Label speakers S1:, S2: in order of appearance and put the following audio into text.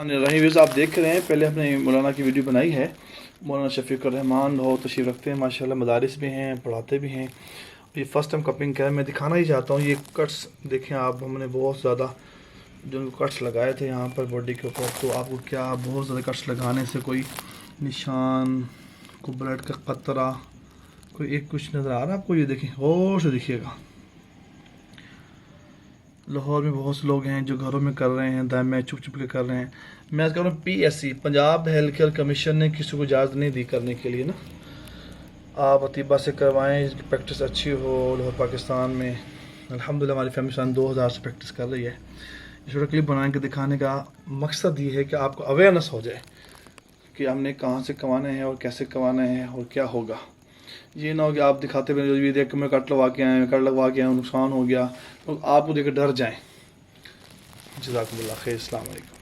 S1: रही आप देख रहे हैं, पहले अपने मौलाना की वीडियो बनाई है। मौलाना शफीकुर रहमान बहुत तशरीफ़ रखते हैं माशाल्लाह, मदारिस भी हैं, पढ़ाते भी हैं। ये फ़र्स्ट टाइम कपिंग का है, मैं दिखाना ही चाहता हूँ। ये कट्स देखें आप, हमने बहुत ज़्यादा जो कट्स लगाए थे यहाँ पर बॉडी के ऊपर। तो आपको क्या बहुत ज़्यादा कट्स लगाने से कोई निशान, कोई ब्लड का कतरा, कोई एक कुछ नज़र आ रहा है आपको? ये देखें, गौर से देखिएगा। लाहौर में बहुत से लोग हैं जो घरों में कर रहे हैं, दाएं चुप चुप के कर रहे हैं। मैं कह रहा हूँ PSC Punjab health care commission ने किसी को इजाज़त नहीं दी करने के लिए ना। आप अतीबा से करवाएं, इसकी प्रैक्टिस अच्छी हो। लाहौर पाकिस्तान में अल्हम्दुलिल्लाह हमारी फैमिली सन 2000 से प्रैक्टिस कर रही है। छोटा क्लिप बना के दिखाने का मकसद ये है कि आपको अवेयरनेस हो जाए कि हमने कहाँ से कमाना है और कैसे कमाना है और क्या होगा। ये ना हो कि आप दिखाते हुए भी देख के मैं कट लगवा के आए, कट लगवा के आए, नुकसान हो गया, तो आपको देख डर जाएँ। जज़ाकुमुल्लाह खैर, अस्सलाम वालेकुम।